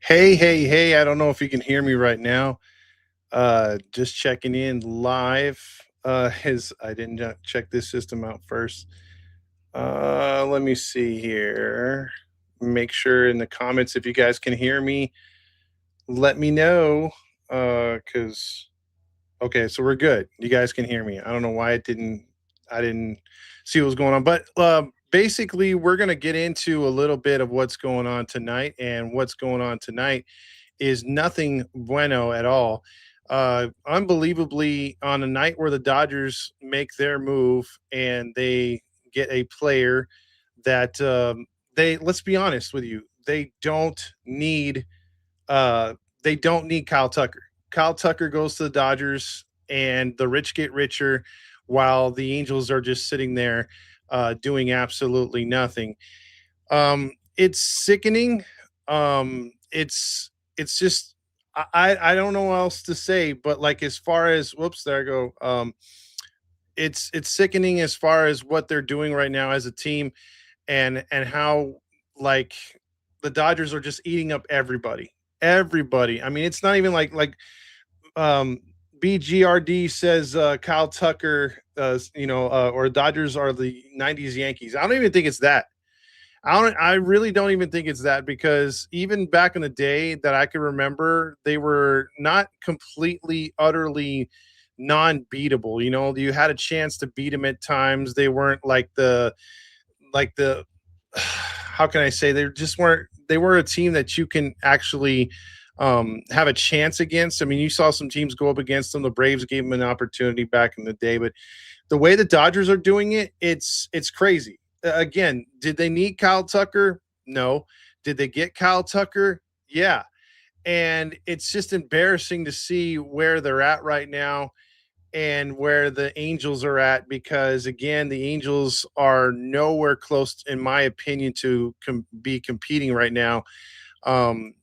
Hey, I don't know if you can hear me right now. Just checking in live. His I didn't check this system out first. Let me see here. Make sure in the comments if you guys can hear me, let me know. Cause okay, so we're good. You guys can hear me. I don't know why I didn't see what was going on. But basically we're gonna get into a little bit of what's going on tonight. And what's going on tonight is nothing bueno at all. Unbelievably, on a night where the Dodgers make their move and they get a player that they let's be honest with you, uh, they don't need Kyle Tucker. Kyle Tucker goes to the Dodgers, and the rich get richer, while the Angels are just sitting there doing absolutely nothing. It's sickening. It's just I don't know what else to say, but like as far as whoops, there I go. It's sickening as far as what they're doing right now as a team, and how like the Dodgers are just eating up everybody. Everybody. I mean, it's not even um BGRD says Kyle Tucker or Dodgers are the 90s Yankees. I don't even think it's that. I really don't even think it's that, because even back in the day that I can remember, they were not completely, utterly non-beatable. You know, you had a chance to beat them at times. They weren't like the how can I say, they just weren't they were a team that you can actually have a chance against. I mean, you saw some teams go up against them. The Braves gave them an opportunity back in the day, but the way the Dodgers are doing it, it's crazy. Again, did they need Kyle Tucker? No. Did they get Kyle Tucker? Yeah. And it's just embarrassing to see where they're at right now and where the Angels are at, because again, the Angels are nowhere close, in my opinion, to be competing right now. Um,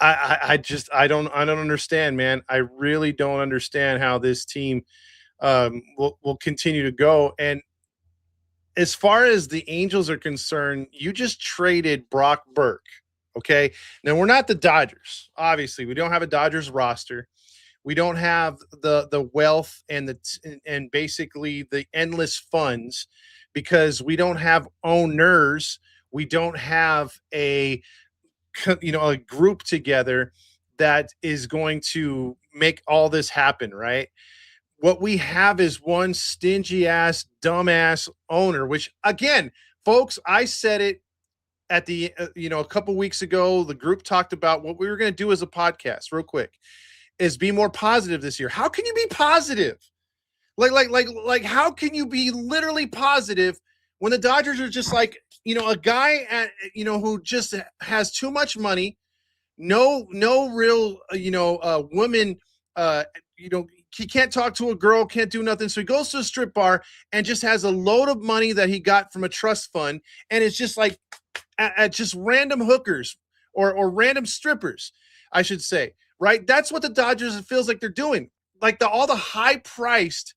I just I don't understand, man. I really don't understand how this team will continue to go. And as far as the Angels are concerned, you just traded Brock Burke. Okay. Now we're not the Dodgers. Obviously, we don't have a Dodgers roster. We don't have the wealth and and basically the endless funds, because we don't have owners. We don't have a group together that is going to make all this happen, right? What we have is one stingy ass, dumbass owner, which again, folks, I said it at a couple weeks ago. The group talked about what we were going to do as a podcast, real quick, is be more positive this year. How can you be positive? How can you be literally positive when the Dodgers are just like, a guy who just has too much money, no real, woman, he can't talk to a girl, can't do nothing. So he goes to a strip bar and just has a load of money that he got from a trust fund. And it's just like at just random hookers or random strippers, I should say, right? That's what the Dodgers, it feels like they're doing. Like all the high priced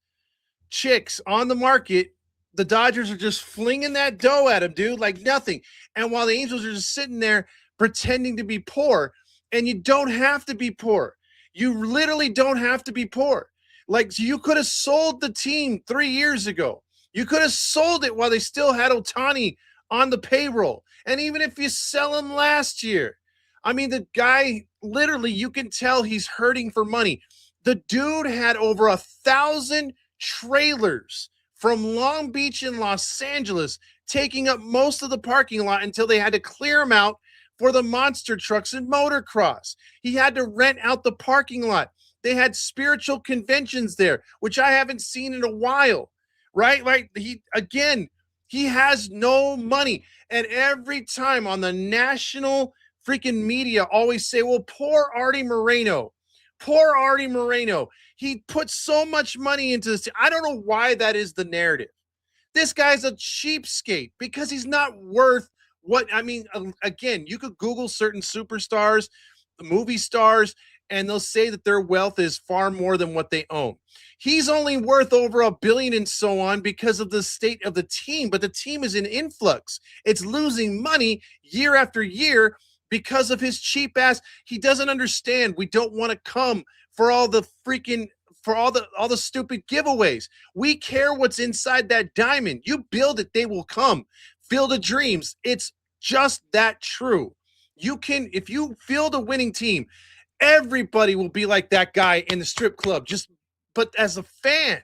chicks on the market, the Dodgers are just flinging that dough at him, dude, like nothing. And while the Angels are just sitting there pretending to be poor, and you don't have to be poor. You literally don't have to be poor. Like, you could have sold the team 3 years ago. You could have sold it while they still had Ohtani on the payroll. And even if you sell him last year, I mean, the guy, literally, you can tell he's hurting for money. The dude had over 1,000 trailers from Long Beach and Los Angeles, taking up most of the parking lot until they had to clear them out for the monster trucks and motocross. He had to rent out the parking lot. They had spiritual conventions there, which I haven't seen in a while, right? Like he has no money. And every time on the national freaking media always say, well, poor Artie Moreno. Poor Artie Moreno. He put so much money into this. I don't know why that is the narrative. This guy's a cheapskate because he's not worth What I mean, again, you could Google certain superstars, movie stars, and they'll say that their wealth is far more than what they own. He's only worth over $1 billion and so on because of the state of the team, but the team is in influx. It's losing money year after year because of his cheap ass. He doesn't understand. We don't want to come for all the freaking for all the stupid giveaways. We care what's inside that diamond. You build it, they will come. Field of Dreams. It's just that true. You can, if you field a winning team, everybody will be like that guy in the strip club. But as a fan,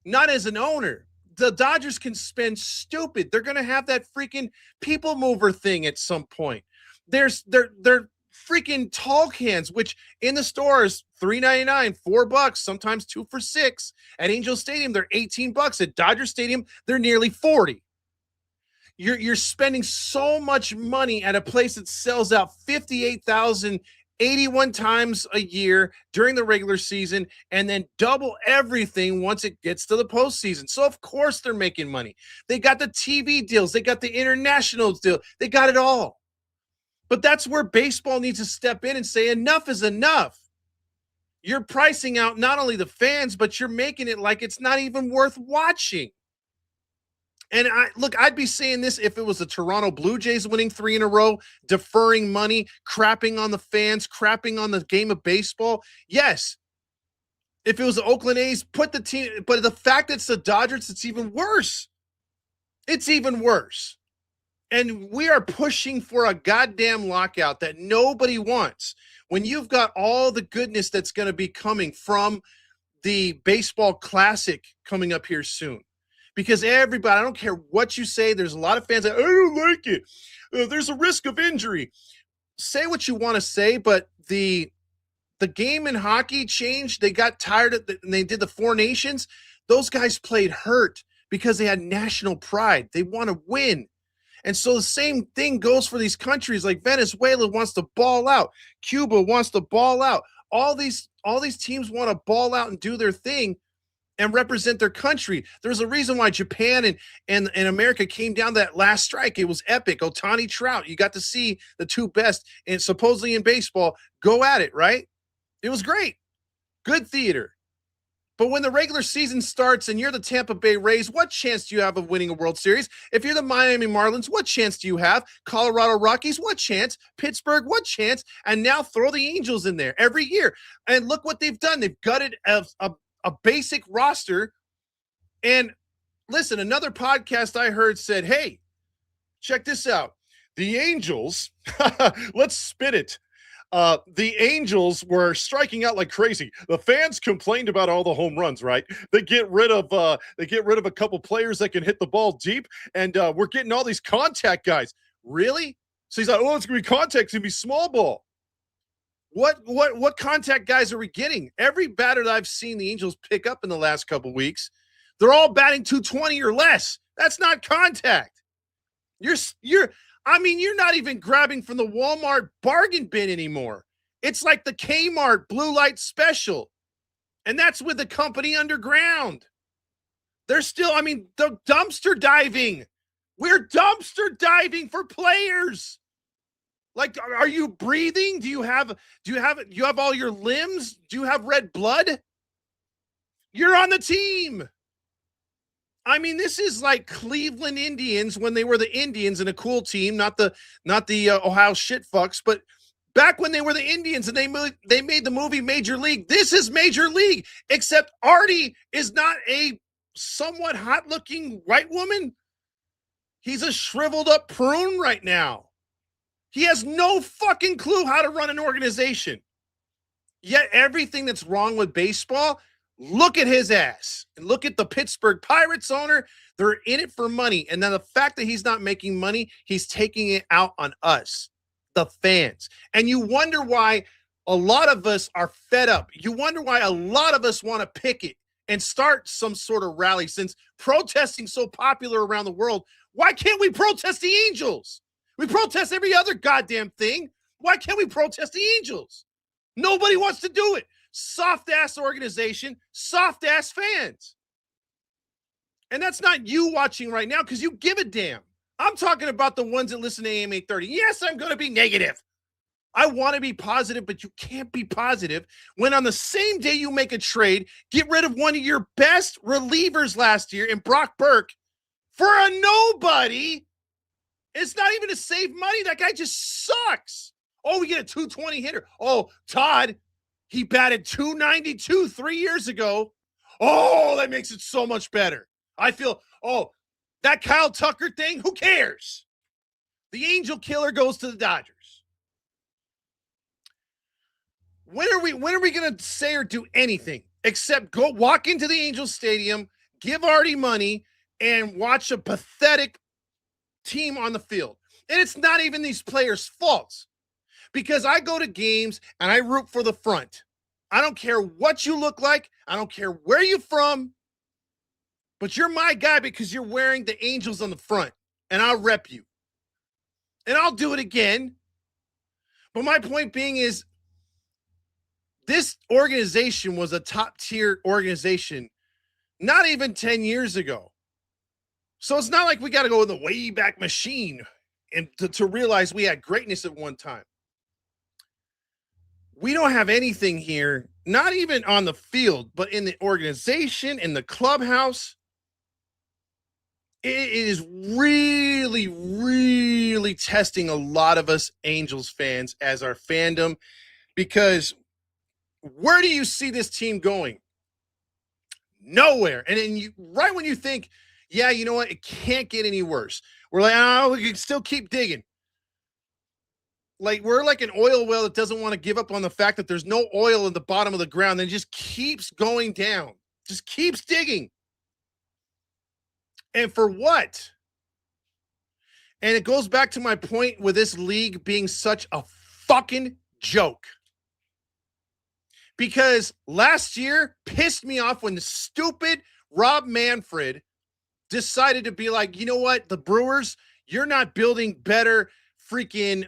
not as an owner. The Dodgers can spend stupid. They're going to have that freaking people mover thing at some point. They're freaking tall cans, which in the stores $3.99, $4, sometimes 2 for $6. At Angel Stadium, they're $18. At Dodger Stadium, they're nearly 40. You're spending so much money at a place that sells out 58,000 81 times a year during the regular season, and then double everything once it gets to the postseason. So of course they're making money. They got the TV deals, they got the international deal, they got it all. But that's where baseball needs to step in and say enough is enough. You're pricing out not only the fans, but you're making it like it's not even worth watching. And I'd be saying this if it was the Toronto Blue Jays winning 3 in a row, deferring money, crapping on the fans, crapping on the game of baseball. Yes. If it was the Oakland A's, put the team, but the fact that it's the Dodgers, it's even worse. It's even worse. And we are pushing for a goddamn lockout that nobody wants. When you've got all the goodness that's going to be coming from the baseball classic coming up here soon. Because everybody, I don't care what you say, there's a lot of fans that, I don't like it. There's a risk of injury. Say what you want to say, but the game in hockey changed. They got tired of and they did the Four Nations. Those guys played hurt because they had national pride. They want to win. And so the same thing goes for these countries. Like Venezuela wants to ball out. Cuba wants to ball out. All these teams want to ball out and do their thing and represent their country. There's a reason why Japan and America came down that last strike. It was epic. Ohtani, Trout. You got to see the two best, and supposedly in baseball, go at it, right? It was great. Good theater. But when the regular season starts and you're the Tampa Bay Rays, what chance do you have of winning a World Series? If you're the Miami Marlins, what chance do you have? Colorado Rockies, what chance? Pittsburgh, what chance? And now throw the Angels in there every year. And look what they've done. They've gutted a basic roster. And listen, another podcast I heard said, hey, check this out. The Angels, let's spin it. The Angels were striking out like crazy. The fans complained about all the home runs, right? They get rid of a couple players that can hit the ball deep, and we're getting all these contact guys. Really? So he's like, oh, it's gonna be contact, it's gonna be small ball. What contact guys are we getting? Every batter that I've seen the Angels pick up in the last couple weeks, they're all batting 220 or less. That's not contact. You're not even grabbing from the Walmart bargain bin anymore. It's like the Kmart blue light special. And that's with the company underground. They're still, the dumpster diving. We're dumpster diving for players. Like, are you breathing? Do you have all your limbs? Do you have red blood? You're on the team. This is like Cleveland Indians when they were the Indians and a cool team, not the Ohio shit fucks, but back when they were the Indians and they made the movie Major League. This is Major League, except Artie is not a somewhat hot-looking white woman. He's a shriveled up prune right now. He has no fucking clue how to run an organization. Yet everything that's wrong with baseball, look at his ass. And look at the Pittsburgh Pirates owner. They're in it for money. And then the fact that he's not making money, he's taking it out on us, the fans. And you wonder why a lot of us are fed up. You wonder why a lot of us want to picket and start some sort of rally. Since protesting so popular around the world, why can't we protest the Angels? We protest every other goddamn thing. Why can't we protest the Angels? Nobody wants to do it. Soft-ass organization, soft-ass fans. And that's not you watching right now because you give a damn. I'm talking about the ones that listen to AM 830. Yes, I'm going to be negative. I want to be positive, but you can't be positive when on the same day you make a trade, get rid of one of your best relievers last year in Brock Burke for a nobody. It's not even to save money. That guy just sucks. Oh, we get a 220 hitter. Oh, Todd, he batted 292 3 years ago. Oh, that makes it so much better. I feel, that Kyle Tucker thing, who cares? The Angel Killer goes to the Dodgers. When are we going to say or do anything except go walk into the Angels Stadium, give Artie money, and watch a pathetic team on the field? And it's not even these players' faults, because I go to games and I root for the front. I don't care what you look like. I don't care where you're from, but you're my guy because you're wearing the Angels on the front, and I'll rep you. And I'll do it again. But my point being is, this organization was a top-tier organization not even 10 years ago. So it's not like we got to go in the way back machine and to realize we had greatness at one time. We don't have anything here, not even on the field, but in the organization, in the clubhouse. It is really, really testing a lot of us Angels fans as our fandom, because where do you see this team going? Nowhere. And then right when you think, yeah, you know what, it can't get any worse, we're like, oh, we can still keep digging. Like, we're like an oil well that doesn't want to give up on the fact that there's no oil in the bottom of the ground, and just keeps going down, just keeps digging. And for what? And it goes back to my point with this league being such a fucking joke. Because last year pissed me off when the stupid Rob Manfred decided to be like, you know what, the Brewers, you're not building better freaking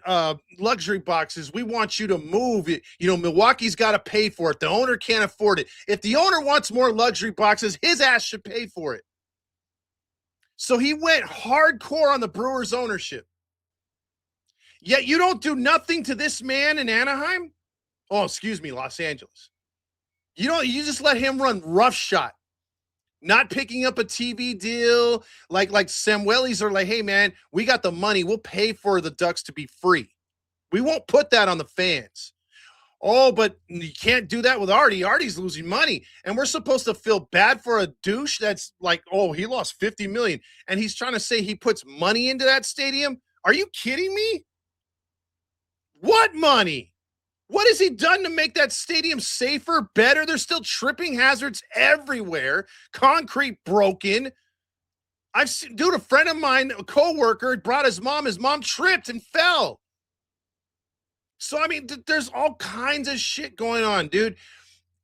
luxury boxes. We want you to move it. You know, Milwaukee's got to pay for it. The owner can't afford it. If the owner wants more luxury boxes, his ass should pay for it. So he went hardcore on the Brewers ownership. Yet you don't do nothing to this man in Anaheim. Oh, excuse me, Los Angeles. You just let him run roughshod. Not picking up a TV deal like Samuelis are like, hey, man, we got the money. We'll pay for the Ducks to be free. We won't put that on the fans. Oh, but you can't do that with Artie. Artie's losing money. And we're supposed to feel bad for a douche that's like, oh, he lost $50 million. And he's trying to say he puts money into that stadium? Are you kidding me? What money? What has he done to make that stadium safer, better? There's still tripping hazards everywhere. Concrete broken. I've seen, dude, a friend of mine, a coworker, brought his mom. His mom tripped and fell. So, I mean, there's all kinds of shit going on, dude.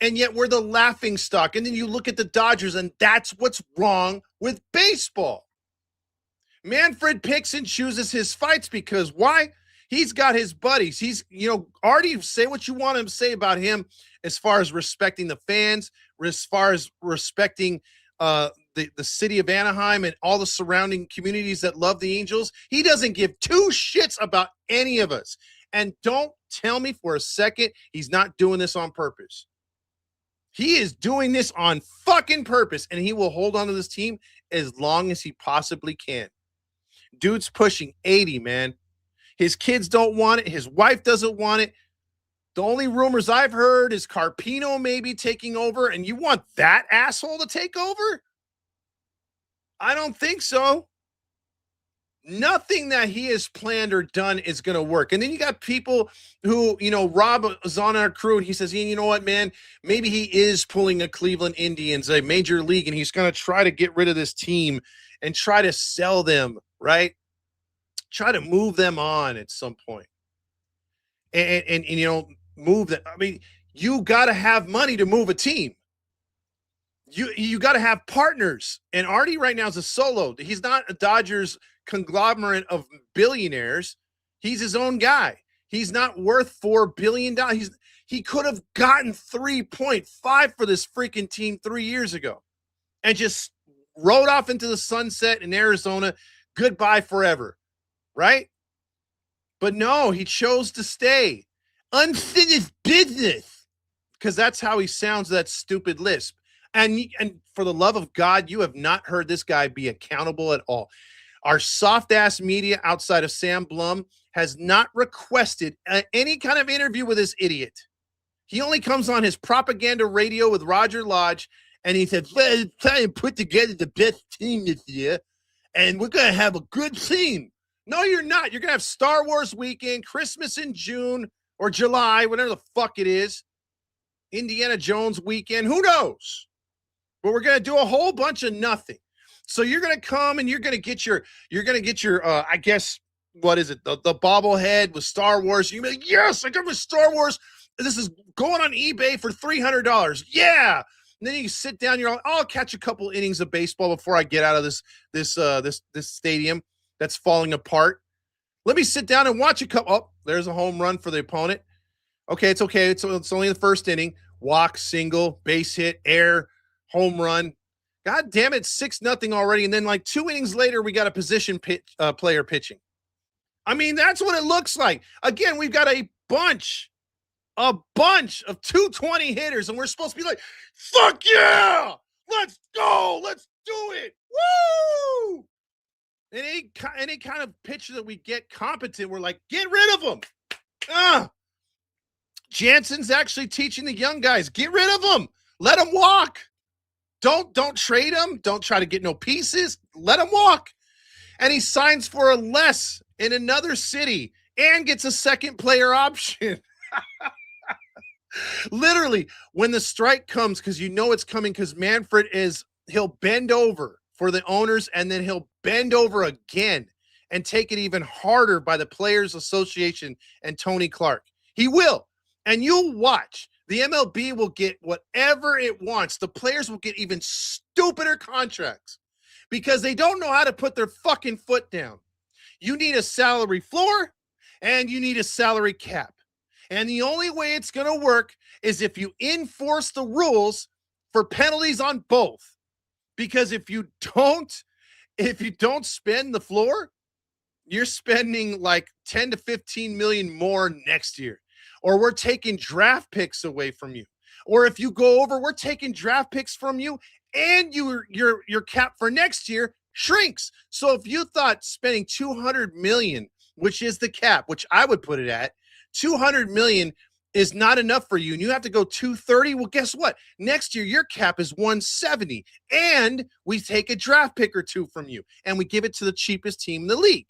And yet we're the laughing stock. And then you look at the Dodgers, and that's what's wrong with baseball. Manfred picks and chooses his fights because why? He's got his buddies. He's, Artie, say what you want to say about him as far as respecting the fans, as far as respecting the city of Anaheim and all the surrounding communities that love the Angels. He doesn't give two shits about any of us. And don't tell me for a second he's not doing this on purpose. He is doing this on fucking purpose, and he will hold on to this team as long as he possibly can. Dude's pushing 80, man. His kids don't want it. His wife doesn't want it. The only rumors I've heard is Carpino maybe taking over, and you want that asshole to take over? I don't think so. Nothing that he has planned or done is going to work. And then you got people who, Rob is on our crew, and he says, you know what, man, maybe he is pulling a Cleveland Indians, a major league, and he's going to try to get rid of this team and try to sell them, right? Try to move them on at some point. And move them. I mean, you got to have money to move a team. You got to have partners. And Artie right now is a solo. He's not a Dodgers conglomerate of billionaires. He's his own guy. He's not worth $4 billion. He could have gotten 3.5 for this freaking team 3 years ago and just rode off into the sunset in Arizona, Goodbye forever, right? But no, he chose to stay. Unfinished business, because that's how he sounds, that stupid lisp. And for the love of God, you have not heard this guy be accountable at all. Our soft ass media outside of Sam Blum has not requested any kind of interview with this idiot. He only comes on his propaganda radio with Roger Lodge, and he said, well, try and put together the best team this year, and we're going to have a good team. No, you're not. You're going to have Star Wars weekend, Christmas in June or July, whatever the fuck it is, Indiana Jones weekend. Who knows? But we're going to do a whole bunch of nothing. So you're going to come and you're going to get your, I guess, what is it? The bobblehead with Star Wars. You're going to be like, yes, I got my Star Wars. This is going on eBay for $300. Yeah. And then you sit down, you're like, oh, I'll catch a couple innings of baseball before I get out of this stadium that's falling apart. Let me sit down and watch a couple. Oh, there's a home run for the opponent. Okay, it's okay. It's only the first inning. Walk, single, base hit, air, home run. God damn it, 6-0 already. And then like 2 innings later, we got a position player pitching. I mean, that's what it looks like. Again, we've got a bunch of 220 hitters, and we're supposed to be like, fuck yeah, let's go, let's do it, woo! And any kind of pitcher that we get competent, we're like, get rid of them. Jansen's actually teaching the young guys, get rid of them, let them walk. Don't trade them. Don't try to get no pieces. Let him walk. And he signs for a less in another city and gets a second player option. Literally, when the strike comes, because you know it's coming, because Manfred he'll bend over for the owners, and then he'll bend over again and take it even harder by the Players Association and Tony Clark. He will. And you'll watch. The MLB will get whatever it wants. The players will get even stupider contracts because they don't know how to put their fucking foot down. You need a salary floor and you need a salary cap. And the only way it's going to work is if you enforce the rules for penalties on both. Because if you don't spend the floor, you're spending like 10 to 15 million more next year. Or we're taking draft picks away from you. Or if you go over, we're taking draft picks from you, and your cap for next year shrinks. So if you thought spending 200 million, which is the cap, which I would put it at, 200 million is not enough for you, and you have to go 230, well, guess what? Next year, your cap is 170, and we take a draft pick or two from you, and we give it to the cheapest team in the league.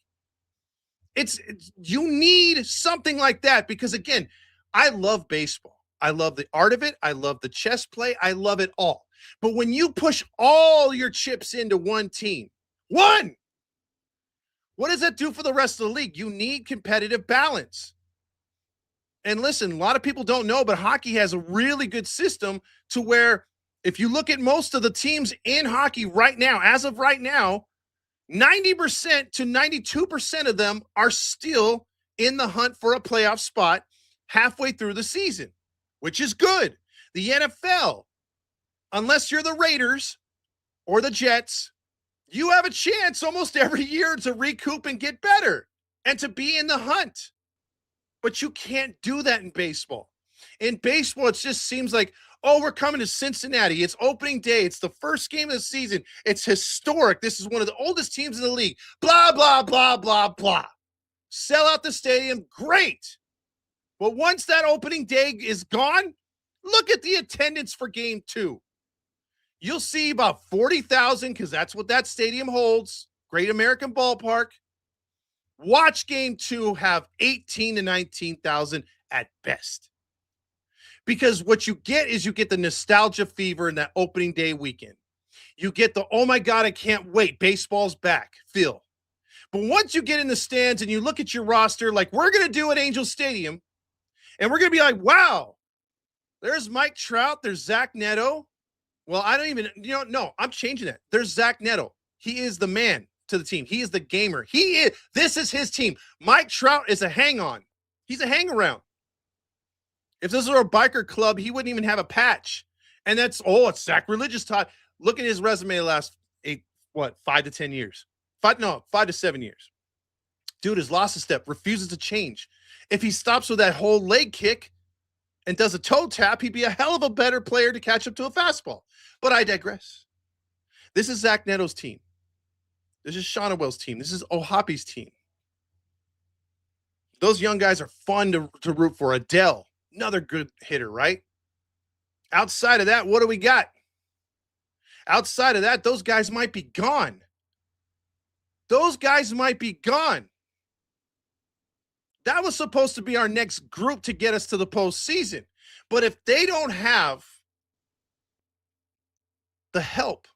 You need something like that because, again, I love baseball. I love the art of it. I love the chess play. I love it all. But when you push all your chips into one team, what does that do for the rest of the league? You need competitive balance. And listen, a lot of people don't know, but hockey has a really good system to where if you look at most of the teams in hockey right now, as of right now, 90% to 92% of them are still in the hunt for a playoff spot halfway through the season, which is good. The NFL, unless you're the Raiders or the Jets, you have a chance almost every year to recoup and get better and to be in the hunt. But you can't do that in baseball. In baseball, it just seems like, oh, we're coming to Cincinnati. It's opening day. It's the first game of the season. It's historic. This is one of the oldest teams in the league. Blah, blah, blah, blah, blah. Sell out the stadium. Great. But once that opening day is gone, look at the attendance for game 2. You'll see about 40,000 because that's what that stadium holds. Great American Ballpark. Watch game 2 have 18 to 19,000 at best. Because what you get is you get the nostalgia fever in that opening day weekend. You get the, oh my God, I can't wait, baseball's back feel. But once you get in the stands and you look at your roster like we're going to do at Angel Stadium, and we're going to be like, wow, there's Mike Trout, there's Zach Neto. Well, I don't even, no, I'm changing that. There's Zach Neto. He is the man to the team. He is the gamer. This is his team. Mike Trout is a hang-on. He's a hang-around. If this were a biker club, he wouldn't even have a patch. And it's sacrilegious, Todd. Look at his resume the last 5 to 10 years. 5 to 7 years. Dude has lost a step, refuses to change. If he stops with that whole leg kick and does a toe tap, he'd be a hell of a better player to catch up to a fastball. But I digress. This is Zach Neto's team. This is Shonawell's team. This is Ohapi's team. Those young guys are fun to root for. Adele, another good hitter, right? Outside of that, what do we got? Outside of that, those guys might be gone. Those guys might be gone. That was supposed to be our next group to get us to the postseason. But if they don't have the help,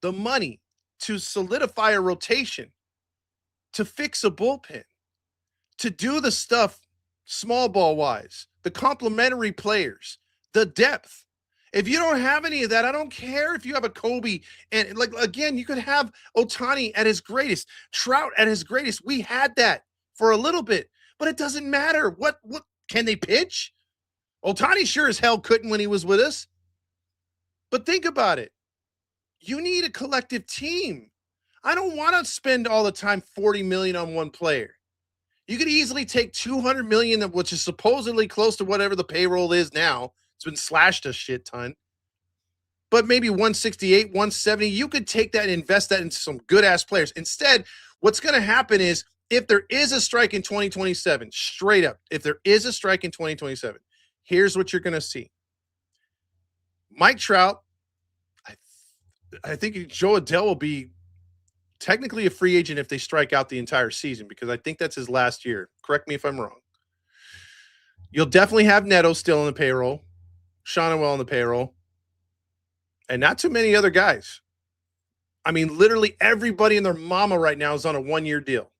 the money to solidify a rotation, to fix a bullpen, to do the stuff small ball wise, the complementary players, the depth. If you don't have any of that, I don't care if you have a Kobe and again, you could have Ohtani at his greatest, Trout at his greatest. We had that for a little bit, but it doesn't matter. What can they pitch? Ohtani sure as hell couldn't when he was with us. But think about it. You need a collective team. I don't want to spend all the time $40 million on one player. You could easily take $200 million, which is supposedly close to whatever the payroll is now. It's been slashed a shit ton. But maybe 168, 170, you could take that and invest that into some good-ass players. Instead, what's going to happen is if there is a strike in 2027, straight up, if there is a strike in 2027, here's what you're going to see. Mike Trout, I think Joe Adele will be technically a free agent if they strike out the entire season because I think that's his last year. Correct me if I'm wrong. You'll definitely have Neto still on the payroll, Shonawell on the payroll, and not too many other guys. I mean, literally everybody and their mama right now is on a one-year deal,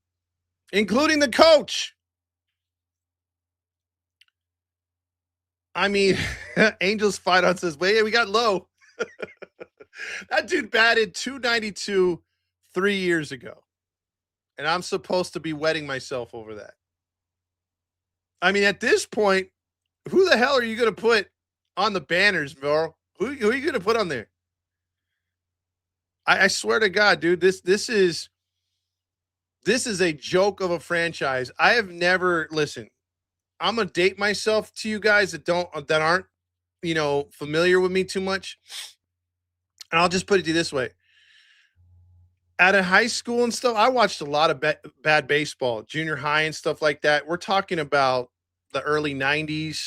including the coach. I mean, Angels Fight On says, wait, we got low. That dude batted .292 3 years ago. And I'm supposed to be wetting myself over that. I mean, at this point, who the hell are you going to put on the banners, bro? Who are you going to put on there? I swear to God, dude, this is a joke of a franchise. I have never, listen, I'm going to date myself to you guys that aren't, familiar with me too much. And I'll just put it to you this way. Out of high school and stuff, I watched a lot of bad baseball, junior high and stuff like that. We're talking about the early 90s.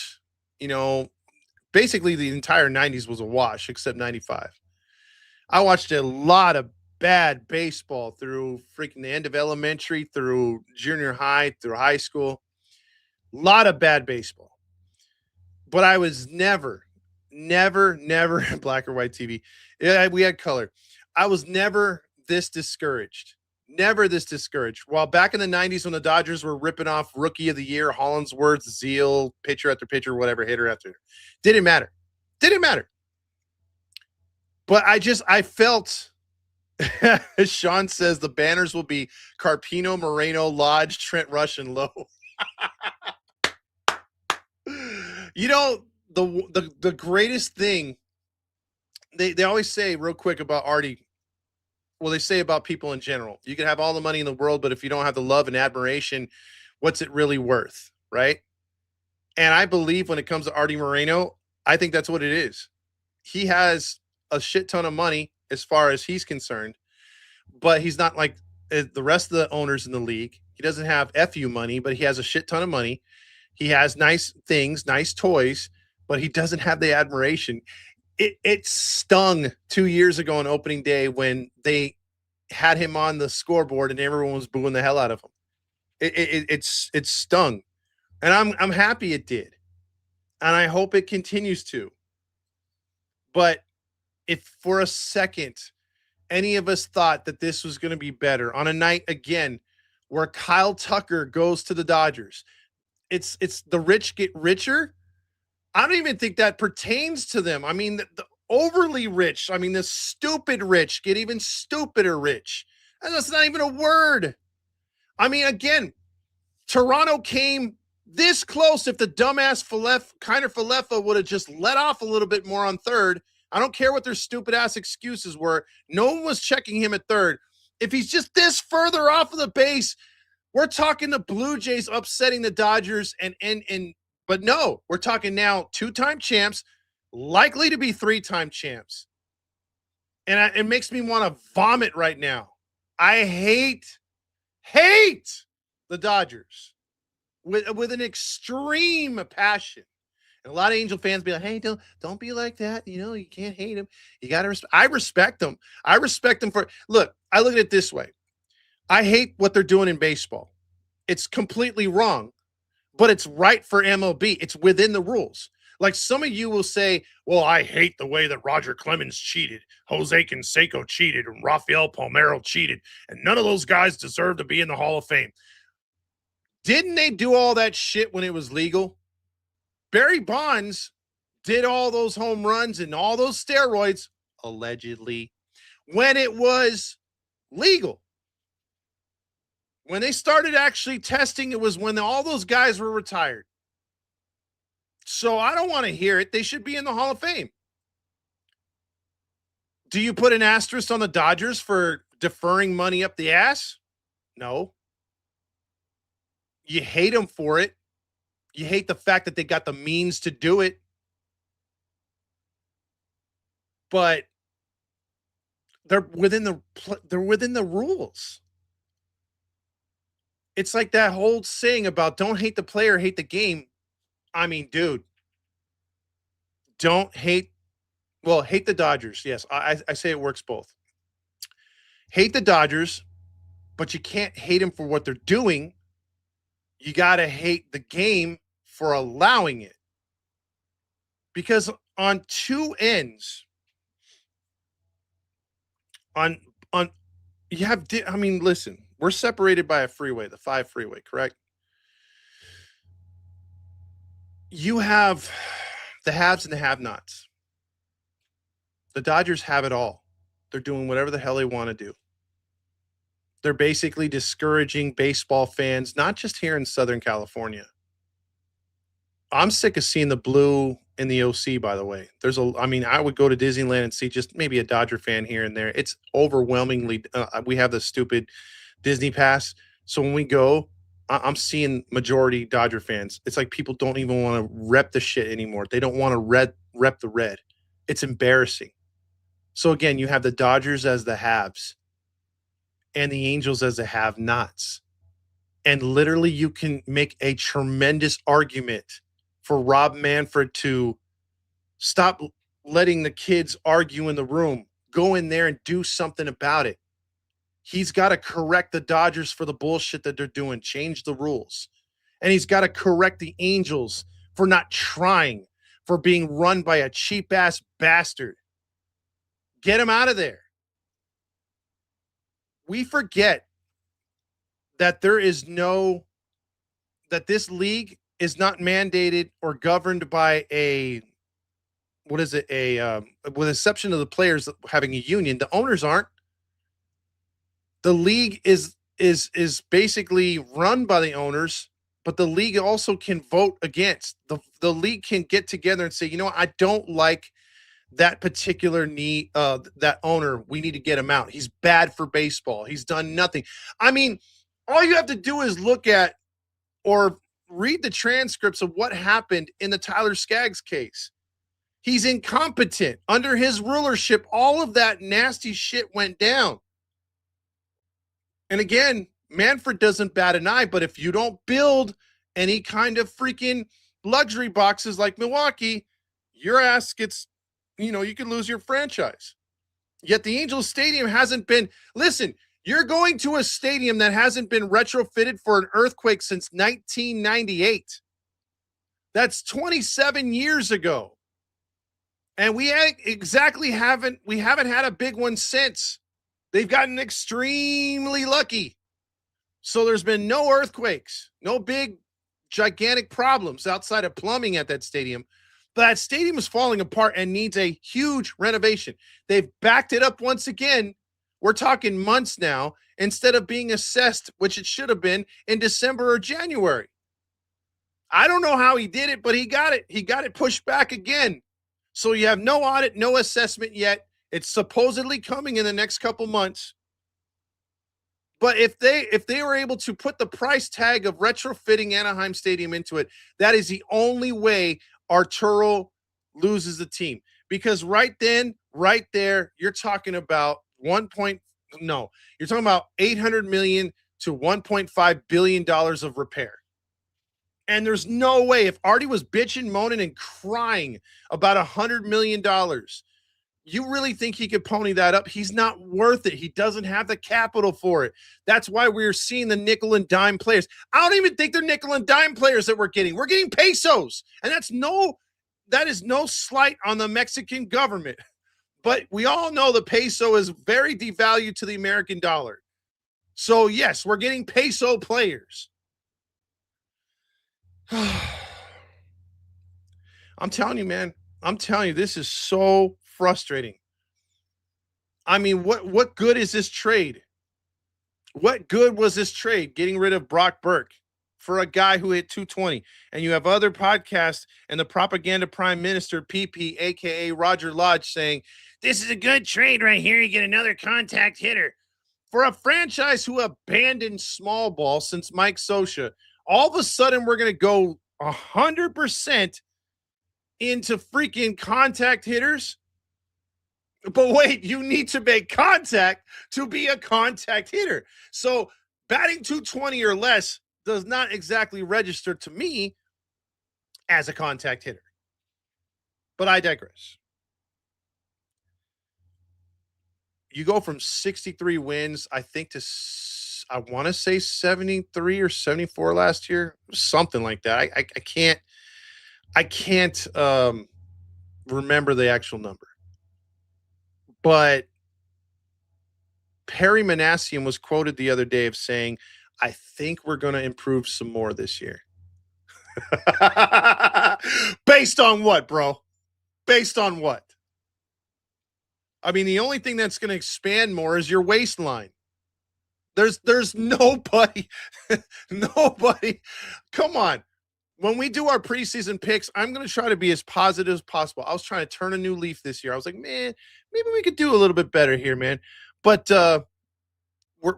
Basically the entire 90s was a wash except 95. I watched a lot of bad baseball through freaking the end of elementary, through junior high, through high school. A lot of bad baseball. But I was never black or white TV. Yeah, we had color. I was never this discouraged. Never this discouraged. While back in the 90s when the Dodgers were ripping off Rookie of the Year, Hollinsworth, Zeal, pitcher after pitcher, whatever, hitter after. Didn't matter. But I felt, Sean says the banners will be Carpino, Moreno, Lodge, Trent Rush, and Lowe. The greatest thing, they always say real quick about Artie, well, they say about people in general. You can have all the money in the world, but if you don't have the love and admiration, what's it really worth, right? And I believe when it comes to Artie Moreno, I think that's what it is. He has a shit ton of money as far as he's concerned, but he's not like the rest of the owners in the league. He doesn't have FU money, but he has a shit ton of money. He has nice things, nice toys, but he doesn't have the admiration. It stung 2 years ago on opening day when they had him on the scoreboard and everyone was booing the hell out of him. It stung, and I'm happy it did, and I hope it continues to. But if for a second any of us thought that this was going to be better on a night again where Kyle Tucker goes to the Dodgers, it's the rich get richer. I don't even think that pertains to them. I mean, the overly rich, I mean, the stupid rich get even stupider rich. And that's not even a word. I mean, again, Toronto came this close if the dumbass Falefa would have just let off a little bit more on third. I don't care what their stupid ass excuses were. No one was checking him at third. If he's just this further off of the base, we're talking the Blue Jays upsetting the Dodgers and but no, we're talking now two-time champs, likely to be three-time champs. And it makes me want to vomit right now. I hate the Dodgers with an extreme passion. And a lot of Angel fans be like, "Hey, don't be like that. You know, you can't hate him. You got to respect." I respect them. I respect them for look. I look at it this way. I hate what they're doing in baseball. It's completely wrong, but it's right for MLB. It's within the rules. Like some of you will say, "Well, I hate the way that Roger Clemens cheated, Jose Canseco cheated, and Rafael Palmeiro cheated, and none of those guys deserve to be in the Hall of Fame." Didn't they do all that shit when it was legal? Barry Bonds did all those home runs and all those steroids, allegedly, when it was legal. When they started actually testing, it was when all those guys were retired. So I don't want to hear it. They should be in the Hall of Fame. Do you put an asterisk on the Dodgers for deferring money up the ass? No. You hate them for it. You hate the fact that they got the means to do it. But they're within the rules. It's like that whole saying about don't hate the player, hate the game. I mean, dude, don't hate. Well, hate the Dodgers. Yes, I say it works both. Hate the Dodgers, but you can't hate them for what they're doing. You got to hate the game for allowing it. Because on two ends, on you have, I mean, listen, we're separated by a freeway, the 5 freeway, correct? You have the haves and the have-nots. The Dodgers have it all. They're doing whatever the hell they want to do. They're basically discouraging baseball fans, not just here in Southern California. I'm sick of seeing the blue in the OC, by the way. I would go to Disneyland and see just maybe a Dodger fan here and there. It's overwhelmingly, we have the stupid Disney pass. So when we go, I'm seeing majority Dodger fans. It's like people don't even want to rep the shit anymore. They don't want to rep the red. It's embarrassing. So again, you have the Dodgers as the haves and the Angels as the have-nots. And literally you can make a tremendous argument for Rob Manfred to stop letting the kids argue in the room. Go in there and do something about it. He's got to correct the Dodgers for the bullshit that they're doing, change the rules. And he's got to correct the Angels for not trying, for being run by a cheap-ass bastard. Get him out of there. We forget that that this league is not mandated or governed by with the exception of the players having a union, the owners aren't. The league is basically run by the owners, but the league also can vote against. The league can get together and say, you know what, I don't like that particular that owner. We need to get him out. He's bad for baseball. He's done nothing. I mean, all you have to do is look at or read the transcripts of what happened in the Tyler Skaggs case. He's incompetent. Under his rulership, all of that nasty shit went down. And again, Manfred doesn't bat an eye, but if you don't build any kind of freaking luxury boxes like Milwaukee, your ass gets, you could lose your franchise. Yet the Angels Stadium hasn't been, listen, you're going to a stadium that hasn't been retrofitted for an earthquake since 1998. That's 27 years ago. And we haven't had a big one since. They've gotten extremely lucky. So there's been no earthquakes, no big, gigantic problems outside of plumbing at that stadium. But that stadium is falling apart and needs a huge renovation. They've backed it up once again. We're talking months now, instead of being assessed, which it should have been in December or January. I don't know how he did it, but he got it. He got it pushed back again. So you have no audit, no assessment yet. It's supposedly coming in the next couple months. But if they were able to put the price tag of retrofitting Anaheim Stadium into it, that is the only way Arturo loses the team. Because right then, right there, you're talking about you're talking about 800 million to 1.5 billion dollars of repair. And there's no way, if Artie was bitching, moaning, and crying about $100 million, you really think he could pony that up? He's not worth it. He doesn't have the capital for it. That's why we're seeing the nickel and dime players. I don't even think they're nickel and dime players that we're getting. We're getting pesos. And that is no slight on the Mexican government. But we all know the peso is very devalued to the American dollar. So yes, we're getting peso players. I'm telling you, man. I'm telling you, this is so frustrating. I mean, what good is this trade? What good was this trade getting rid of Brock Burke for a guy who hit 220? And you have other podcasts and the propaganda prime minister, PP, aka Roger Lodge, saying, this is a good trade right here. You get another contact hitter. For a franchise who abandoned small ball since Mike Scioscia, all of a sudden we're going to go 100% into freaking contact hitters. But wait, you need to make contact to be a contact hitter. So batting 220 or less does not exactly register to me as a contact hitter. But I digress. You go from 63 wins, I think, to I want to say 73 or 74 last year, something like that. I can't remember the actual number. But Perry Manassian was quoted the other day of saying, I think we're going to improve some more this year. Based on what, bro? Based on what? I mean, the only thing that's going to expand more is your waistline. There's nobody, nobody. Come on. When we do our preseason picks, I'm going to try to be as positive as possible. I was trying to turn a new leaf this year. I was like, man, maybe we could do a little bit better here, man. But we're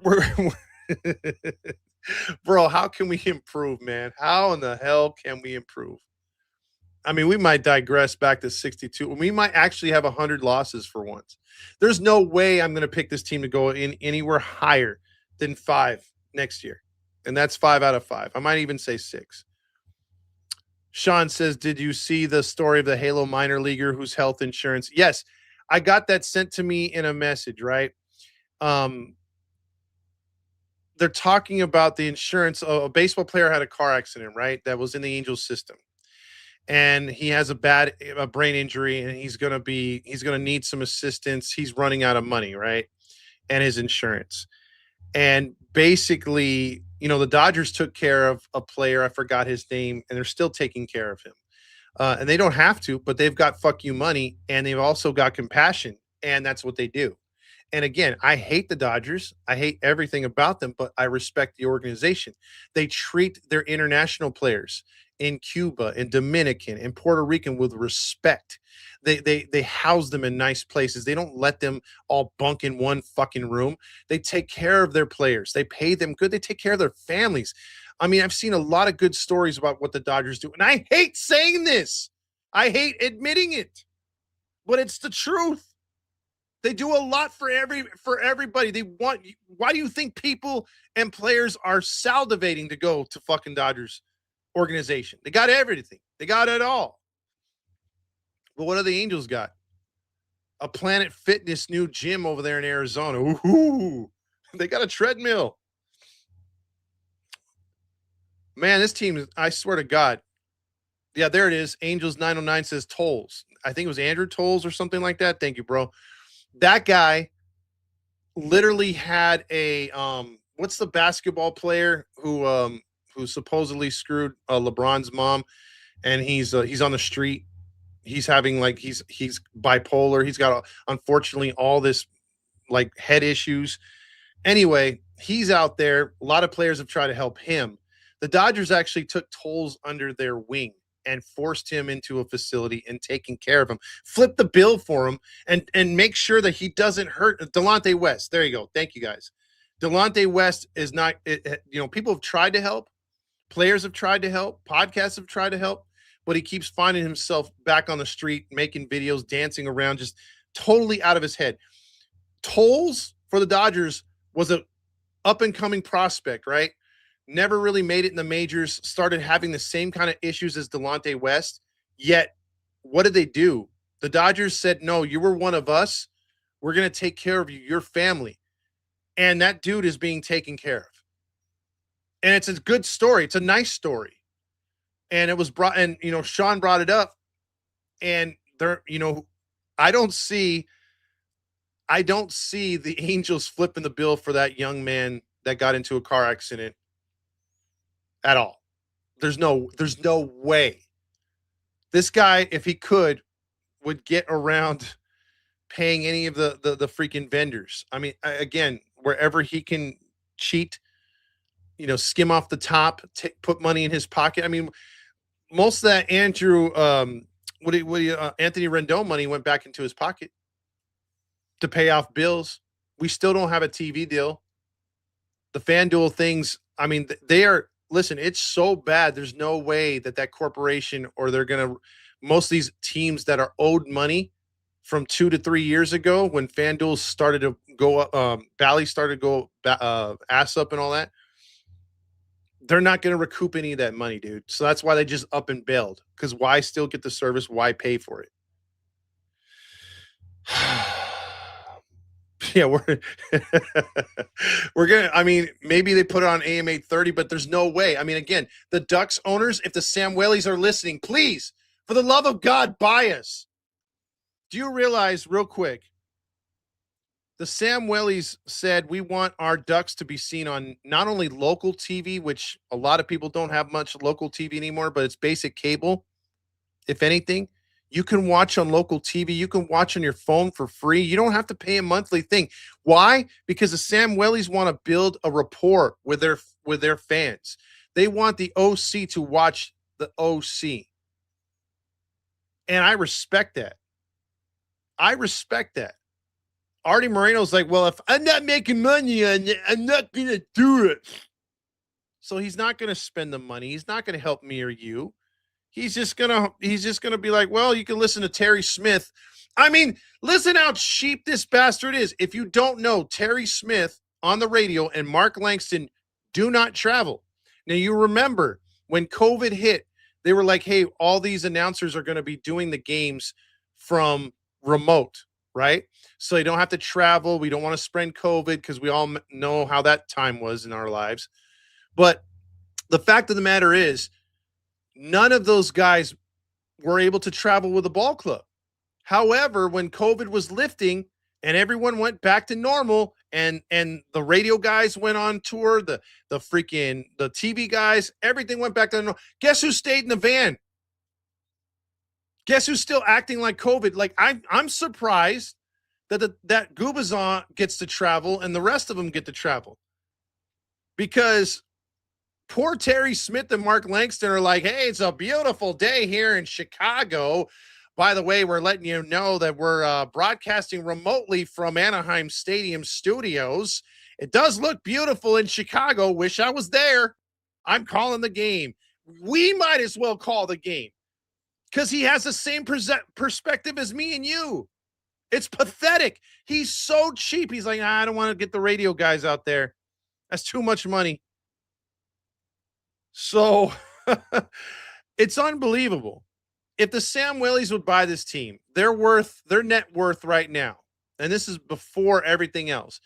bro, how can we improve, man? How in the hell can we improve? I mean, we might digress back to 62. We might actually have 100 losses for once. There's no way I'm going to pick this team to go in anywhere higher than 5 next year. And that's 5 out of 5. I might even say 6. Sean says, did you see the story of the Halo minor leaguer whose health insurance? Yes, I got that sent to me in a message, right? They're talking about the insurance. A baseball player had a car accident, right? That was in the Angels system. And he has a brain injury, and he's going to need some assistance. He's running out of money, right? And his insurance. And basically, the Dodgers took care of a player. I forgot his name, and they're still taking care of him. And they don't have to, but they've got fuck you money, and they've also got compassion, and that's what they do. And again, I hate the Dodgers. I hate everything about them, but I respect the organization. They treat their international players in Cuba, in Dominican, in Puerto Rican with respect. They house them in nice places. They don't let them all bunk in one fucking room. They take care of their players. They pay them good. They take care of their families. I mean, I've seen a lot of good stories about what the Dodgers do. And I hate saying this. I hate admitting it. But it's the truth. They do a lot for everybody. Why do you think people and players are salivating to go to fucking Dodgers organization? They got everything. They got it all. But what do the Angels got? A Planet Fitness new gym over there in Arizona. Ooh, they got a treadmill. Man, this team, I swear to God. Yeah, there it is. Angels 909 says Tolles. I think it was Andrew Tolles or something like that. Thank you, bro. That guy literally had a what's the basketball player who supposedly screwed LeBron's mom, and he's on the street. He's having he's bipolar. He's got unfortunately all this head issues. Anyway, he's out there. A lot of players have tried to help him. The Dodgers actually took Tolles under their wing and forced him into a facility and taking care of him, flip the bill for him, and make sure that he doesn't hurt Delonte West. There you go. Thank you, guys. Delonte West is not, people have tried to help, players have tried to help, podcasts have tried to help, but he keeps finding himself back on the street, making videos, dancing around, just totally out of his head. Tolles for the Dodgers was a up and coming prospect, right? Never really made it in the majors, started having the same kind of issues as Delonte West. Yet, what did they do? The Dodgers said, no, you were one of us. We're going to take care of you, your family. And that dude is being taken care of. And it's a good story. It's a nice story. And it was brought, and, Sean brought it up. And there, I don't see the Angels flipping the bill for that young man that got into a car accident at all. There's no way. This guy, if he could, would get around paying any of the freaking vendors. I mean, again, wherever he can cheat, skim off the top, put money in his pocket. I mean, most of that Andrew, Anthony Rendon money went back into his pocket to pay off bills. We still don't have a TV deal. The FanDuel things, I mean, they are, listen, it's so bad. There's no way that corporation, or they're going to, most of these teams that are owed money from 2 to 3 years ago when FanDuel started to go up, Bally started to go ass up and all that, they're not going to recoup any of that money, dude. So that's why they just up and bailed. Because why still get the service? Why pay for it? Yeah, we're gonna. I mean, maybe they put it on AM 830, but there's no way. I mean, again, the Ducks owners, if the Sam Whaley's are listening, please, for the love of God, buy us. Do you realize, real quick, the Sam Whaley's said we want our Ducks to be seen on not only local TV, which a lot of people don't have much local TV anymore, but it's basic cable. If anything, you can watch on local TV. You can watch on your phone for free. You don't have to pay a monthly thing. Why? Because the Sam Whaley's want to build a rapport with their fans. They want the OC to watch the OC. And I respect that. Artie Moreno's like, well, if I'm not making money on it, I'm not going to do it. So he's not going to spend the money. He's not going to help me or you. He's just gonna be like, well, you can listen to Terry Smith. I mean, listen how cheap this bastard is. If you don't know, Terry Smith on the radio and Mark Langston do not travel. Now, you remember when COVID hit, they were like, hey, all these announcers are going to be doing the games from remote, right? So they don't have to travel. We don't want to spread COVID because we all know how that time was in our lives. But the fact of the matter is, none of those guys were able to travel with the ball club. However, when COVID was lifting and everyone went back to normal, and the radio guys went on tour, the TV guys, everything went back to normal. Guess who stayed in the van? Guess who's still acting like COVID? Like, I'm surprised that Gubazon gets to travel and the rest of them get to travel, because poor Terry Smith and Mark Langston are like, hey, it's a beautiful day here in Chicago. By the way, we're letting you know that we're broadcasting remotely from Anaheim Stadium studios. It does look beautiful in Chicago. Wish I was there. I'm calling the game. We might as well call the game because he has the same perspective as me and you. It's pathetic. He's so cheap. He's like, I don't want to get the radio guys out there. That's too much money. So it's unbelievable. If the Sam Whaley's would buy this team, their net worth right now, and this is before everything else,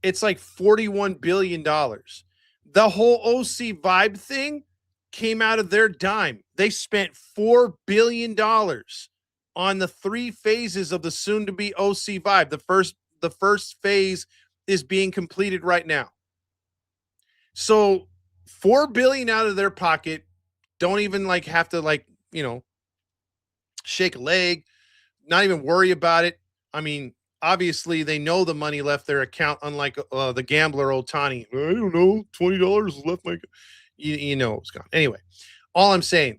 it's like $41 billion. The whole OC Vibe thing came out of their dime. They spent $4 billion on the 3 phases of the soon-to-be OC Vibe. The first phase is being completed right now. So $4 billion out of their pocket, don't even have to shake a leg, not even worry about it. I mean, obviously they know the money left their account, unlike the gambler Otani. I don't know, $20 left my, it's gone. Anyway, all I'm saying,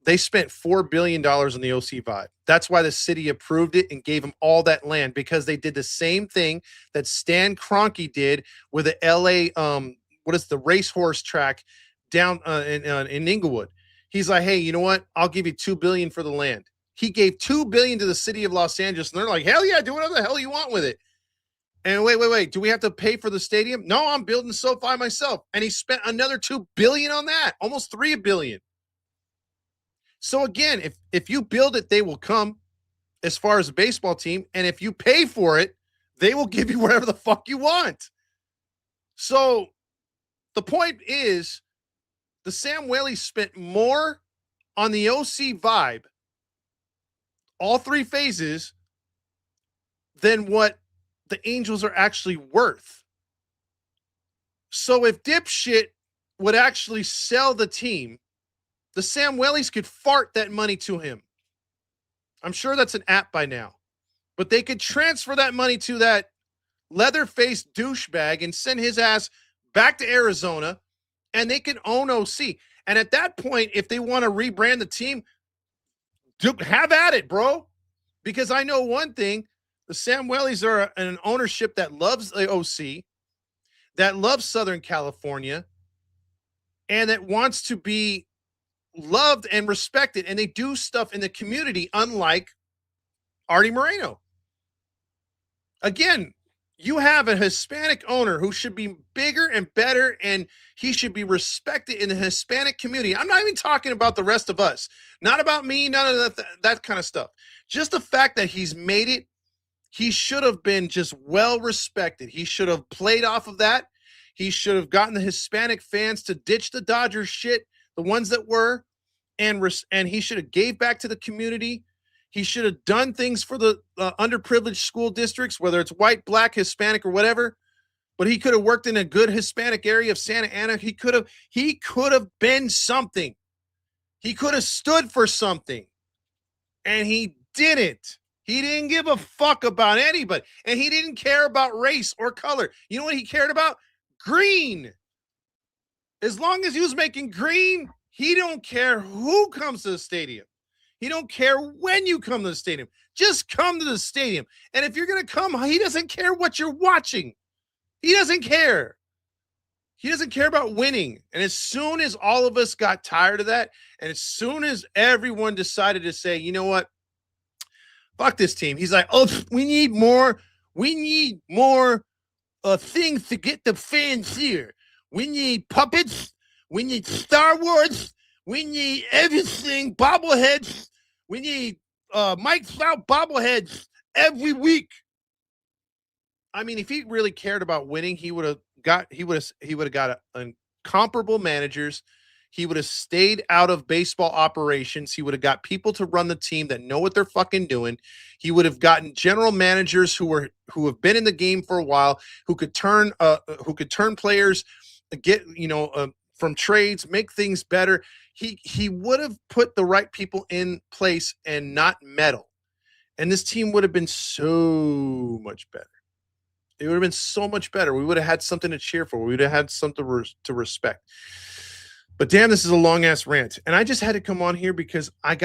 They spent $4 billion on the OC Vibe. That's why the city approved it and gave them all that land, because they did the same thing that Stan Kroenke did with the LA what is the racehorse track down in Inglewood. He's like, hey, you know what? I'll give you $2 billion for the land. He gave $2 billion to the city of Los Angeles, and they're like, hell yeah, do whatever the hell you want with it. And wait, do we have to pay for the stadium? No, I'm building SoFi myself. And he spent another $2 billion on that, almost $3 billion. So again, if you build it, they will come, as far as a baseball team. And if you pay for it, they will give you whatever the fuck you want. So the point is, the Sam Whaley spent more on the OC Vibe, all three phases, than what the Angels are actually worth. So if dipshit would actually sell the team, the Sam Whaleys could fart that money to him. I'm sure that's an app by now. But they could transfer that money to that leather-faced douchebag and send his ass back to Arizona, and they can own OC. And at that point, if they want to rebrand the team, have at it, bro. Because I know one thing, the Sam Whaleys are an ownership that loves the OC, that loves Southern California, and that wants to be loved and respected, and they do stuff in the community, unlike Artie Moreno. Again, you have a Hispanic owner who should be bigger and better, and he should be respected in the Hispanic community. I'm not even talking about the rest of us. Not about me, none of that kind of stuff. Just the fact that he's made it, he should have been just well respected. He should have played off of that. He should have gotten the Hispanic fans to ditch the Dodgers shit, the ones that were, and he should have gave back to the community. He should have done things for the underprivileged school districts, whether it's white, black, Hispanic, or whatever. But he could have worked in a good Hispanic area of Santa Ana. He could have been something. He could have stood for something. And he didn't. He didn't give a fuck about anybody. And he didn't care about race or color. You know what he cared about? Green. As long as he was making green, he don't care who comes to the stadium. He don't care when you come to the stadium. Just come to the stadium. And if you're going to come, he doesn't care what you're watching. He doesn't care. He doesn't care about winning. And as soon as all of us got tired of that, and as soon as everyone decided to say, you know what, fuck this team, he's like, oh, we need more things to get the fans here. We need puppets. We need Star Wars. We need everything, bobbleheads. We need Mike Trout bobbleheads every week. I mean, if he really cared about winning, he would have got comparable managers. He would have stayed out of baseball operations. He would have got people to run the team that know what they're fucking doing. He would have gotten general managers who have been in the game for a while, who could turn players, from trades, make things better. He would have put the right people in place and not meddle. And this team would have been so much better. It would have been so much better. We would have had something to cheer for. We would have had something to respect. But damn, this is a long ass rant. And I just had to come on here because I'm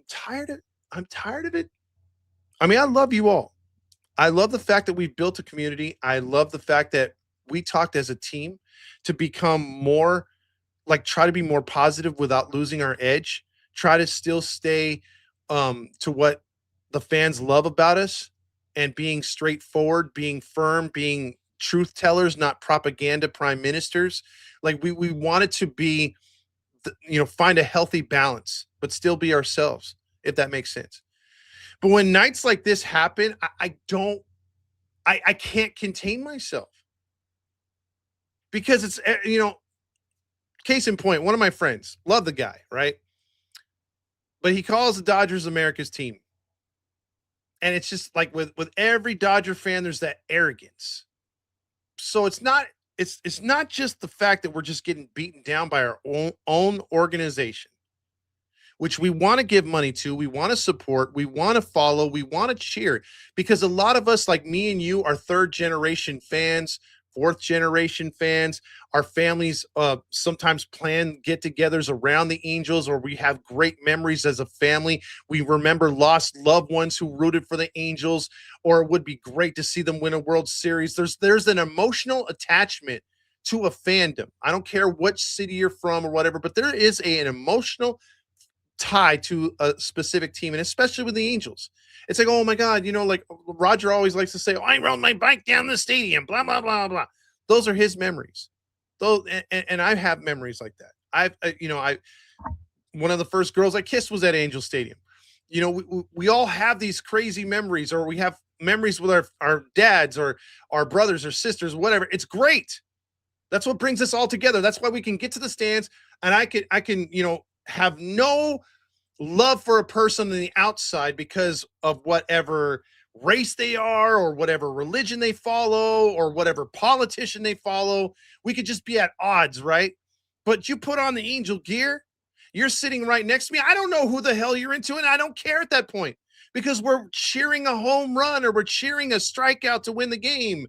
tired of it. I mean, I love you all. I love the fact that we've built a community. I love the fact that we talked as a team to become more, try to be more positive without losing our edge, try to still stay to what the fans love about us, and being straightforward, being firm, being truth tellers, not propaganda prime ministers. Like we wanted to be, find a healthy balance, but still be ourselves, if that makes sense. But when nights like this happen, I can't contain myself. Because it's, case in point, one of my friends, love the guy, right? But he calls the Dodgers America's team. And it's just like with every Dodger fan, there's that arrogance. So it's not just the fact that we're just getting beaten down by our own organization, which we want to give money to, we want to support, we want to follow, we want to cheer. Because a lot of us, like me and you, are third generation fans fourth generation fans. Our families sometimes plan get-togethers around the Angels, or we have great memories as a family. We remember lost loved ones who rooted for the Angels, or it would be great to see them win a World Series. There's an emotional attachment to a fandom. I don't care which city you're from or whatever, but there is an emotional tie to a specific team, and especially with the Angels. It's like, oh my God, like Roger always likes to say, oh, I rode my bike down the stadium, blah, blah, blah, blah. Those are his memories. Those, and I have memories like that. One of the first girls I kissed was at Angel Stadium. We all have these crazy memories, or we have memories with our dads or our brothers or sisters, whatever. It's great. That's what brings us all together. That's why we can get to the stands, and I can, have no love for a person on the outside because of whatever race they are, or whatever religion they follow, or whatever politician they follow. We could just be at odds, right? But you put on the Angel gear, you're sitting right next to me. I don't know who the hell you're into, and I don't care at that point, because we're cheering a home run or we're cheering a strikeout to win the game.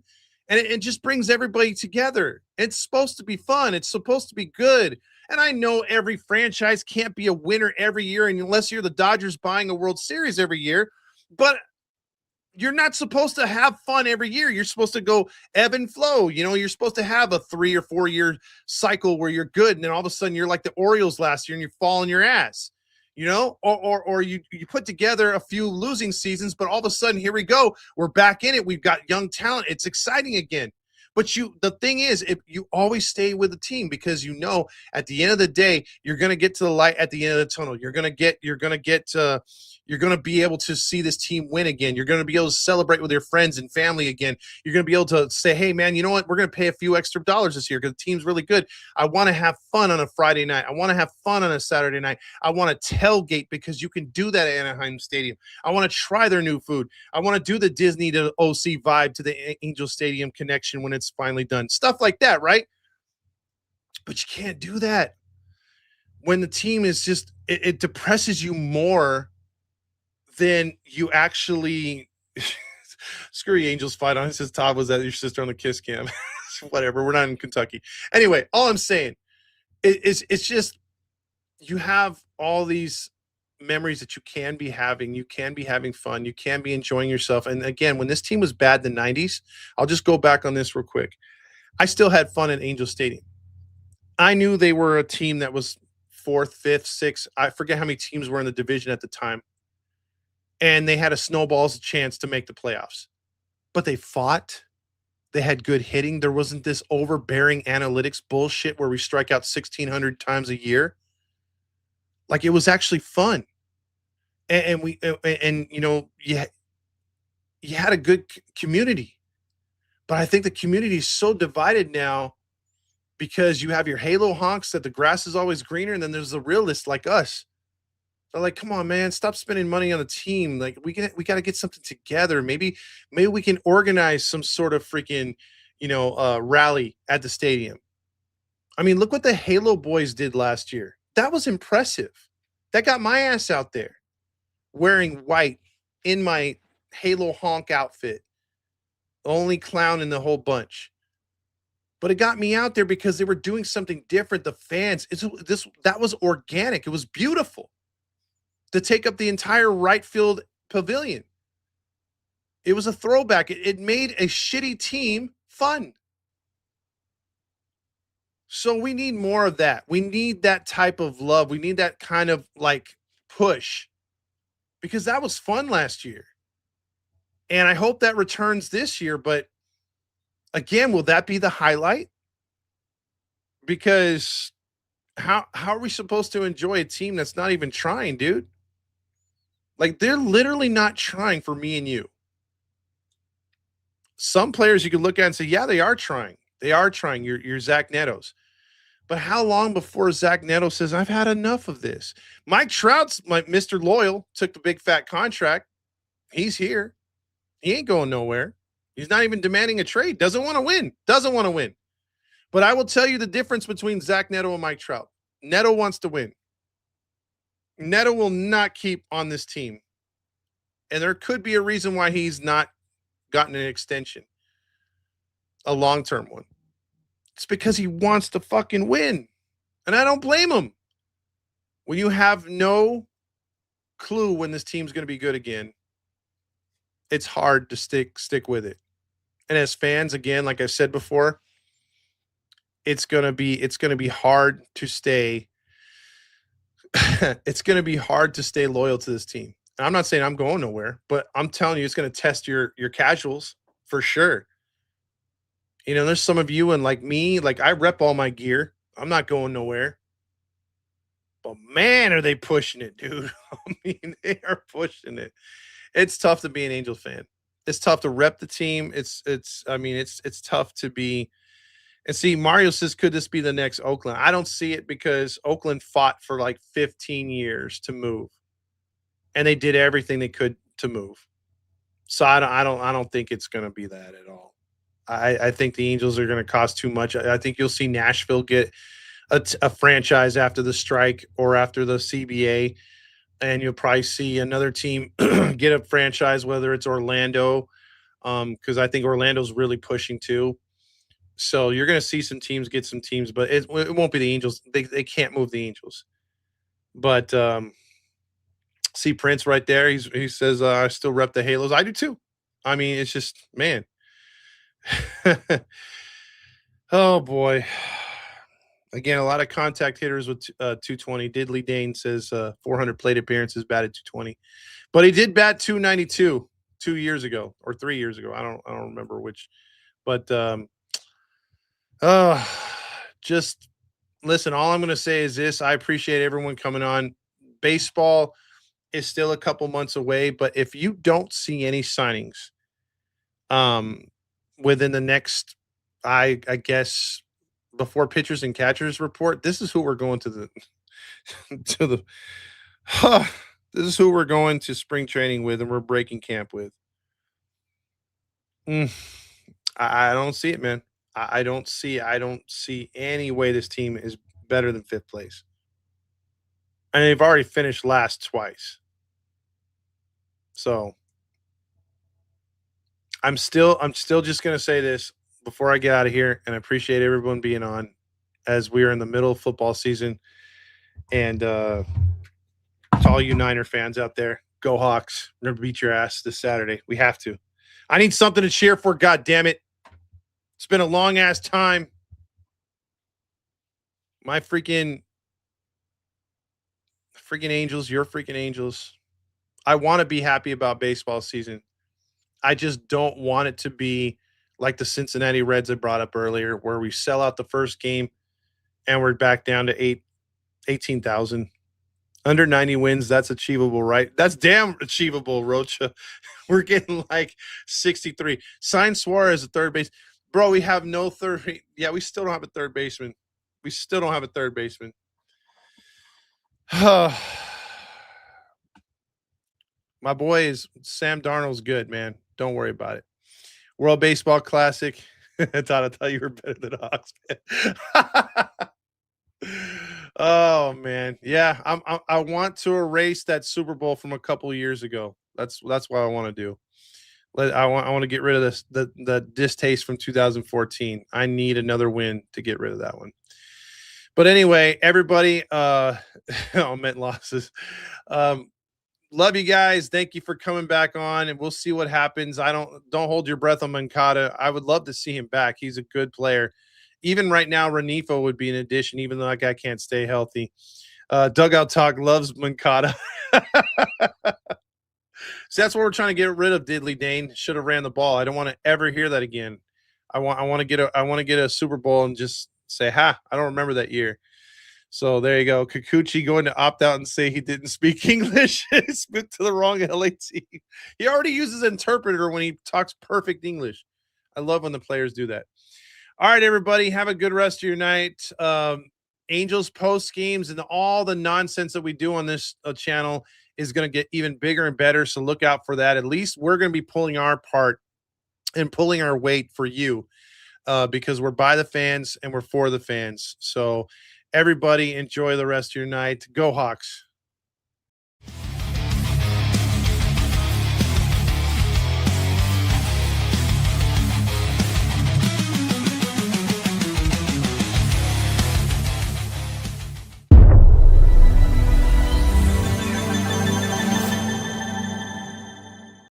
And it just brings everybody together. It's supposed to be fun. It's supposed to be good. And I know every franchise can't be a winner every year, and unless you're the Dodgers buying a World Series every year. But you're not supposed to have fun every year. You're supposed to go ebb and flow. You're supposed to have a 3 or 4 year cycle where you're good, and then all of a sudden you're like the Orioles last year and you fall on your ass. Or you put together a few losing seasons, but all of a sudden, here we go. We're back in it. We've got young talent. It's exciting again. But the thing is, if you always stay with the team, because at the end of the day, you're going to get to the light at the end of the tunnel. You're going to be able to see this team win again. You're going to be able to celebrate with your friends and family again. You're going to be able to say, hey, man, you know what? We're going to pay a few extra dollars this year because the team's really good. I want to have fun on a Friday night. I want to have fun on a Saturday night. I want to tailgate, because you can do that at Anaheim Stadium. I want to try their new food. I want to do the Disney to OC vibe to the Angel Stadium connection when it's finally done. Stuff like that, right? But you can't do that when the team is just, it depresses you more than you actually. Screw the Angels fight on. It says, Todd, was that your sister on the kiss cam? Whatever. We're not in Kentucky. Anyway, all I'm saying is it's just, you have all these memories that you can be having. You can be having fun. You can be enjoying yourself. And again, when this team was bad in the 90s, I'll just go back on this real quick. I still had fun at Angel Stadium. I knew they were a team that was fourth, fifth, sixth. I forget how many teams were in the division at the time. And they had a snowball's chance to make the playoffs. But they fought. They had good hitting. There wasn't this overbearing analytics bullshit where we strike out 1,600 times a year. Like, it was actually fun. And you had a good community. But I think the community is so divided now, because you have your Halo honks that the grass is always greener, and then there's the realists like us. They're like, come on, man, stop spending money on the team. Like, we got to get something together. Maybe we can organize some sort of freaking, rally at the stadium. I mean, look what the Halo boys did last year. That was impressive. That got my ass out there wearing white in my Halo honk outfit. Only clown in the whole bunch. But it got me out there because they were doing something different. The fans, that was organic. It was beautiful to take up the entire right field pavilion. It was a throwback. It made a shitty team fun. So we need more of that. We need that type of love. We need that kind of like push, because that was fun last year. And I hope that returns this year. But again, will that be the highlight? Because how are we supposed to enjoy a team that's not even trying, dude? Like, they're literally not trying for me and you. Some players you can look at and say, yeah, they are trying. They are trying. Your Zach Nettos. But how long before Zach Neto says, I've had enough of this? Mike Trout's Mr. Loyal, took the big fat contract. He's here. He ain't going nowhere. He's not even demanding a trade. Doesn't want to win. Doesn't want to win. But I will tell you the difference between Zach Neto and Mike Trout. Neto wants to win. Neto will not keep on this team. And there could be a reason why he's not gotten an extension. a long-term one. It's because he wants to fucking win. And I don't blame him. When you have no clue when this team's going to be good again, it's hard to stick with it. And as fans, again, like I said before, it's gonna be hard to stay. It's gonna be hard to stay loyal to this team. And I'm not saying I'm going nowhere, but I'm telling you, it's gonna test your casuals for sure. There's some of you and like me, like I rep all my gear. I'm not going nowhere. But man, are they pushing it, dude. I mean, they are pushing it. It's tough to be an Angels fan. It's tough to rep the team. It's tough to be. And see, Mario says, could this be the next Oakland? I don't see it because Oakland fought for like 15 years to move, and they did everything they could to move. So I don't think it's going to be that at all. I think the Angels are going to cost too much. I think you'll see Nashville get a franchise after the strike or after the CBA, and you'll probably see another team get a franchise, whether it's Orlando, because I think Orlando's really pushing too. So you're going to see some teams get some teams, but it won't be the Angels. They can't move the Angels. But see Prince right there. He says I still rep the Halos. I do too. I mean, it's just man. Oh boy. Again, a lot of contact hitters with 220. Diddley Dane says 400 plate appearances, batted 220, but he did bat 292 2 years ago or 3 years ago. I don't remember which, but uh, just listen. All I'm going to say is this: I appreciate everyone coming on. Baseball is still a couple months away, but if you don't see any signings, um, within the next, I guess before pitchers and catchers report, this is who we're going to the to the. This is who we're going to spring training with, and we're breaking camp with. Mm, I don't see it, man. I don't see any way this team is better than fifth place. And they've already finished last twice. So I'm still just gonna say this before I get out of here, and I appreciate everyone being on as we are in the middle of football season. And to all you Niner fans out there, go Hawks. We're gonna beat your ass this Saturday. We have to. I need something to cheer for, god damn it. It's been a long ass time. My freaking Angels, your freaking Angels. I want to be happy about baseball season. I just don't want it to be like the Cincinnati Reds I brought up earlier, where we sell out the first game and we're back down to 18,000. Under 90 wins, that's achievable, right? That's damn achievable, Rocha. We're getting like 63. Sign Suarez at third base. Bro, we have no third. Yeah, we still don't have a third baseman. We still don't have a third baseman. My boy is Sam Darnold's good, man. Don't worry about it. World Baseball Classic. I thought I thought you were better than Hawks, man. Oh man, yeah. I want to erase that Super Bowl from a couple years ago. That's what I want to do. I want to get rid of the distaste from 2014. I need another win to get rid of that one. But anyway, everybody, oh, meant losses. Love you guys. Thank you for coming back on, and we'll see what happens. Don't hold your breath on Mancada. I would love to see him back. He's a good player. Even right now, Renifo would be an addition, even though that guy can't stay healthy. Dugout Talk loves Mancada. So that's what we're trying to get rid of. Diddley Dane should have ran the ball. I don't want to ever hear that again. I want to get a Super Bowl and just say, "Ha, I don't remember that year." So there you go. Kikuchi going to opt out and say he didn't speak English. Speak to the wrong LA team. He already uses an interpreter when he talks perfect English. I love when the players do that. All right, everybody, have a good rest of your night. Angels post games and all the nonsense that we do on this channel is going to get even bigger and better. So look out for that. At least we're going to be pulling our part and pulling our weight for you because we're by the fans and we're for the fans. So everybody enjoy the rest of your night. Go Hawks.